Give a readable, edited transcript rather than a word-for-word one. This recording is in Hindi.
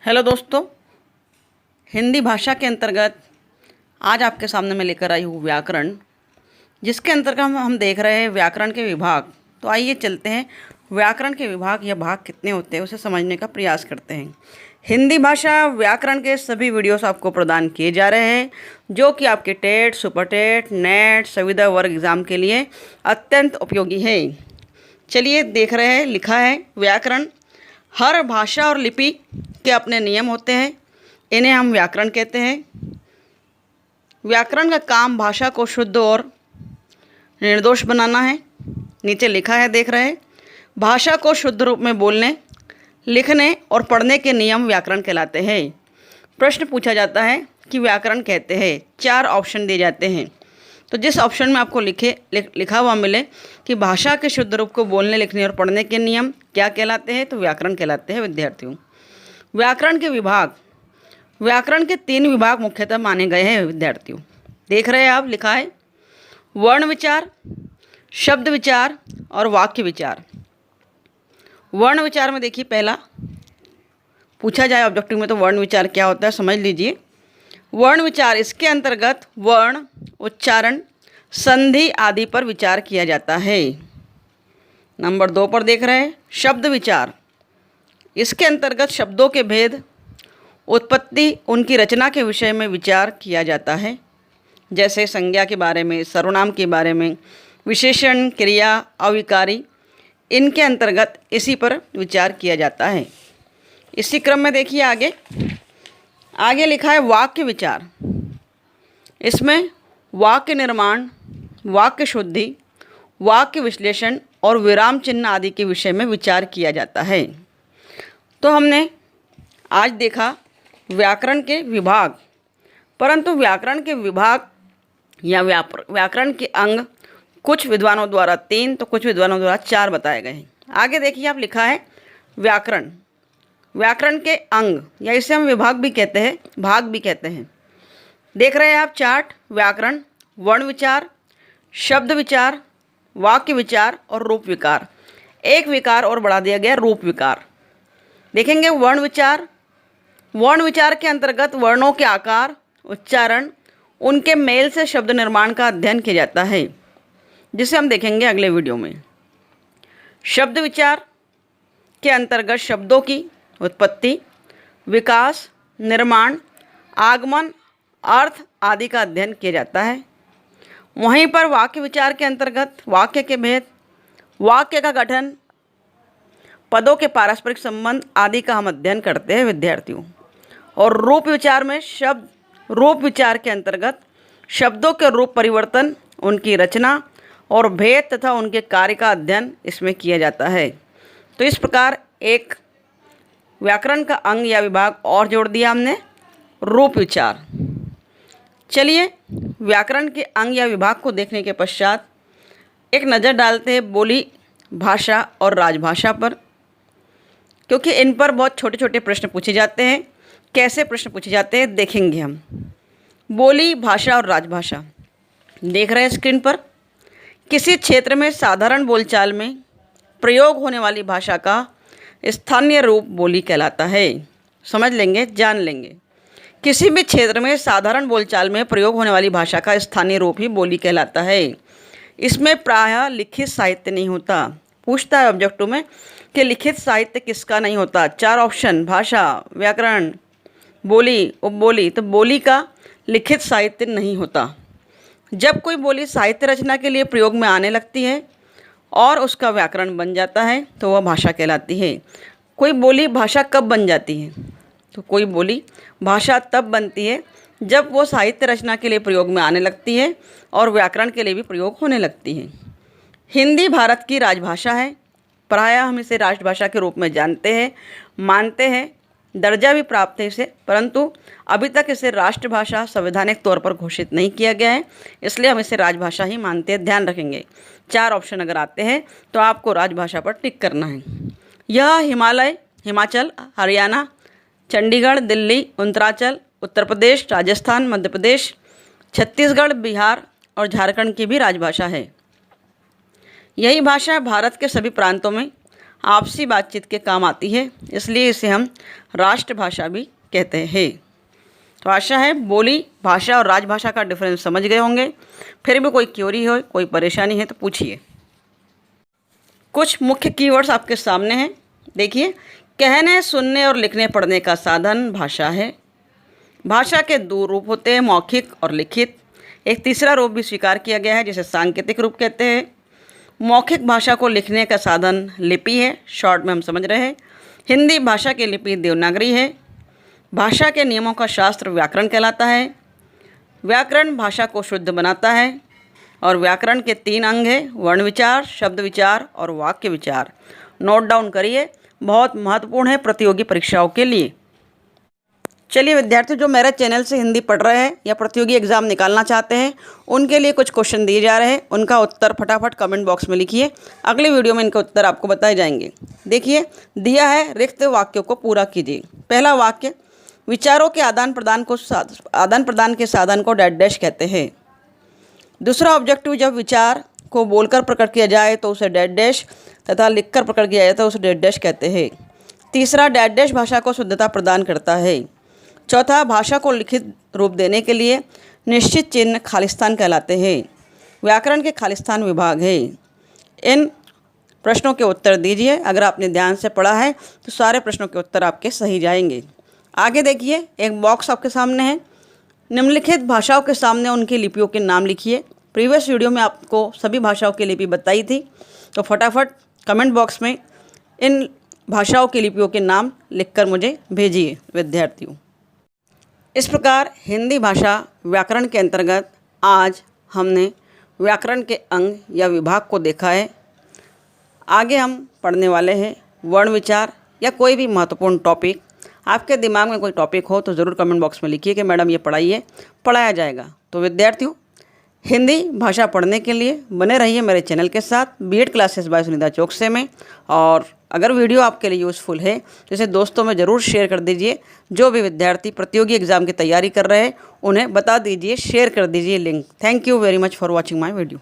हेलो दोस्तों, हिंदी भाषा के अंतर्गत आज आपके सामने मैं लेकर आई हूँ व्याकरण, जिसके अंतर्गत हम देख रहे हैं व्याकरण के विभाग। तो आइए चलते हैं व्याकरण के विभाग या भाग कितने होते हैं उसे समझने का प्रयास करते हैं। हिंदी भाषा व्याकरण के सभी वीडियोस आपको प्रदान किए जा रहे हैं, जो कि आपके टेट, सुपर टेट, नेट, संविदा वर्ग एग्ज़ाम के लिए अत्यंत उपयोगी है। चलिए देख रहे हैं, लिखा है व्याकरण। हर भाषा और लिपि के अपने नियम होते हैं, इन्हें हम व्याकरण कहते हैं। व्याकरण का काम भाषा को शुद्ध और निर्दोष बनाना है। नीचे लिखा है, देख रहे हैं, भाषा को शुद्ध रूप में बोलने, लिखने और पढ़ने के नियम व्याकरण कहलाते हैं। प्रश्न पूछा जाता है कि व्याकरण कहते हैं, 4 ऑप्शन दिए जाते हैं। तो जिस ऑप्शन में आपको लिखा हुआ मिले कि भाषा के शुद्ध रूप को बोलने, लिखने और पढ़ने के नियम क्या कहलाते हैं, तो व्याकरण कहलाते हैं विद्यार्थियों। व्याकरण के विभाग, व्याकरण के 3 विभाग मुख्यतः माने गए हैं विद्यार्थियों। देख रहे हैं आप, लिखा है वर्ण विचार, शब्द विचार और वाक्य विचार। वर्ण विचार में देखिए, पहला पूछा जाए ऑब्जेक्टिव में तो वर्ण विचार क्या होता है समझ लीजिए। वर्ण विचार, इसके अंतर्गत वर्ण, उच्चारण, संधि आदि पर विचार किया जाता है। नंबर 2 पर देख रहे हैं शब्द विचार। इसके अंतर्गत शब्दों के भेद, उत्पत्ति, उनकी रचना के विषय में विचार किया जाता है, जैसे संज्ञा के बारे में, सर्वनाम के बारे में, विशेषण, क्रिया, अविकारी, इनके अंतर्गत इसी पर विचार किया जाता है। इसी क्रम में देखिए आगे लिखा है वाक्य विचार। इसमें वाक्य निर्माण, वाक्य शुद्धि, वाक्य विश्लेषण और विराम चिन्ह आदि के विषय में विचार किया जाता है। तो हमने आज देखा व्याकरण के विभाग, परंतु व्याकरण के विभाग या व्याकरण के अंग कुछ विद्वानों द्वारा 3 तो कुछ विद्वानों द्वारा 4 बताए गए हैं। आगे देखिए आप, लिखा है व्याकरण, व्याकरण के अंग या इसे हम विभाग भी कहते हैं, भाग भी कहते हैं। देख रहे हैं आप चार्ट, व्याकरण, वर्ण विचार, शब्द विचार, वाक्य विचार और रूप विकार। एक विकार और बढ़ा दिया गया, रूप विकार। देखेंगे वर्ण विचार, वर्ण विचार के अंतर्गत वर्णों के आकार, उच्चारण, उनके मेल से शब्द निर्माण का अध्ययन किया जाता है, जिसे हम देखेंगे अगले वीडियो में। शब्द विचार के अंतर्गत शब्दों की उत्पत्ति, विकास, निर्माण, आगमन, अर्थ आदि का अध्ययन किया जाता है। वहीं पर वाक्य विचार के अंतर्गत वाक्य के भेद, वाक्य का गठन, पदों के पारस्परिक संबंध आदि का हम अध्ययन करते हैं विद्यार्थियों। और रूप विचार में रूप विचार के अंतर्गत शब्दों के रूप परिवर्तन, उनकी रचना और भेद तथा उनके कार्य का अध्ययन इसमें किया जाता है। तो इस प्रकार एक व्याकरण का अंग या विभाग और जोड़ दिया हमने, रूप विचार। चलिए व्याकरण के अंग या विभाग को देखने के पश्चात एक नज़र डालते हैं बोली, भाषा और राजभाषा पर, क्योंकि इन पर बहुत छोटे छोटे प्रश्न पूछे जाते हैं। कैसे प्रश्न पूछे जाते हैं देखेंगे हम। बोली, भाषा और राजभाषा देख रहे हैं स्क्रीन पर। किसी क्षेत्र में साधारण बोलचाल में प्रयोग होने वाली भाषा का स्थानीय रूप बोली कहलाता है। समझ लेंगे, जान लेंगे। किसी भी क्षेत्र में साधारण बोलचाल में प्रयोग होने वाली भाषा का स्थानीय रूप ही बोली कहलाता है। इसमें प्रायः लिखित साहित्य नहीं होता। पूछता है ऑब्जेक्टिव में कि लिखित साहित्य किसका नहीं होता। 4 ऑप्शन, भाषा, व्याकरण, बोली, उपबोली। तो बोली का लिखित साहित्य नहीं होता। जब कोई बोली साहित्य रचना के लिए प्रयोग में आने लगती है और उसका व्याकरण बन जाता है तो वह भाषा कहलाती है। कोई बोली भाषा कब बन जाती है? तो कोई बोली भाषा तब बनती है जब वो साहित्य रचना के लिए प्रयोग में आने लगती है और व्याकरण के लिए भी प्रयोग होने लगती है। हिंदी भारत की राजभाषा है। प्रायः हम इसे राष्ट्रभाषा के रूप में जानते हैं, मानते हैं, दर्जा भी प्राप्त है इसे, परंतु अभी तक इसे राष्ट्रभाषा संवैधानिक तौर पर घोषित नहीं किया गया है, इसलिए हम इसे राजभाषा ही मानते हैं। ध्यान रखेंगे 4 ऑप्शन अगर आते हैं तो आपको राजभाषा पर टिक करना है। यह हिमाचल, हरियाणा, चंडीगढ़, दिल्ली, उत्तरांचल, उत्तर प्रदेश, राजस्थान, मध्य प्रदेश, छत्तीसगढ़, बिहार और झारखंड की भी राजभाषा है। यही भाषा भारत के सभी प्रांतों में आपसी बातचीत के काम आती है, इसलिए इसे हम राष्ट्रभाषा भी कहते हैं। तो आशा है बोली भाषा और राजभाषा का डिफरेंस समझ गए होंगे। फिर भी कोई क्वेरी हो, कोई परेशानी है तो पूछिए। कुछ मुख्य कीवर्ड्स आपके सामने हैं, देखिए। कहने, सुनने और लिखने पढ़ने का साधन भाषा है। भाषा के दो रूप होते हैं, मौखिक और लिखित। एक तीसरा रूप भी स्वीकार किया गया है जिसे सांकेतिक रूप कहते हैं। मौखिक भाषा को लिखने का साधन लिपि है, शॉर्ट में हम समझ रहे हैं। हिंदी भाषा की लिपि देवनागरी है। भाषा के नियमों का शास्त्र व्याकरण कहलाता है। व्याकरण भाषा को शुद्ध बनाता है और व्याकरण के 3 अंग हैं, वर्ण विचार, शब्द विचार और वाक्य विचार। नोट डाउन करिए, बहुत महत्वपूर्ण है प्रतियोगी परीक्षाओं के लिए। चलिए विद्यार्थी, जो मेरे चैनल से हिंदी पढ़ रहे हैं या प्रतियोगी एग्जाम निकालना चाहते हैं, उनके लिए कुछ क्वेश्चन दिए जा रहे हैं। उनका उत्तर फटाफट कमेंट बॉक्स में लिखिए, अगली वीडियो में इनके उत्तर आपको बताए जाएंगे। देखिए दिया है, रिक्त वाक्यों को पूरा कीजिए। पहला वाक्य, विचारों के आदान प्रदान के साधन को डैश डैश कहते हैं। दूसरा ऑब्जेक्टिव, जब विचार को बोलकर प्रकट किया जाए तो उसे डैश डैश तथा लिखकर प्रकट किया जाए तो उसे डैश डैश कहते हैं। तीसरा, डैश डैश भाषा को शुद्धता प्रदान करता है। चौथा, भाषा को लिखित रूप देने के लिए निश्चित चिन्ह खालिस्तान कहलाते हैं। व्याकरण के खालिस्तान विभाग है। इन प्रश्नों के उत्तर दीजिए। अगर आपने ध्यान से पढ़ा है तो सारे प्रश्नों के उत्तर आपके सही जाएंगे। आगे देखिए, एक बॉक्स आपके सामने है। निम्नलिखित भाषाओं के सामने उनकी लिपियों के नाम लिखिए। प्रीवियस वीडियो में आपको सभी भाषाओं की लिपि बताई थी, तो फटाफट कमेंट बॉक्स में इन भाषाओं की लिपियों के नाम लिखकर मुझे भेजिए विद्यार्थियों। इस प्रकार हिंदी भाषा व्याकरण के अंतर्गत आज हमने व्याकरण के अंग या विभाग को देखा है। आगे हम पढ़ने वाले हैं वर्ण विचार या कोई भी महत्वपूर्ण टॉपिक। आपके दिमाग में कोई टॉपिक हो तो ज़रूर कमेंट बॉक्स में लिखिए कि मैडम ये पढ़ाइए, पढ़ाया जाएगा। तो विद्यार्थियों, हिंदी भाषा पढ़ने के लिए बने रहिए मेरे चैनल के साथ, BEd classes by Sunita Chouksey में। और अगर वीडियो आपके लिए यूज़फुल है तो इसे दोस्तों में ज़रूर शेयर कर दीजिए। जो भी विद्यार्थी प्रतियोगी एग्जाम की तैयारी कर रहे हैं उन्हें बता दीजिए, शेयर कर दीजिए link. Thank you very much for watching my video.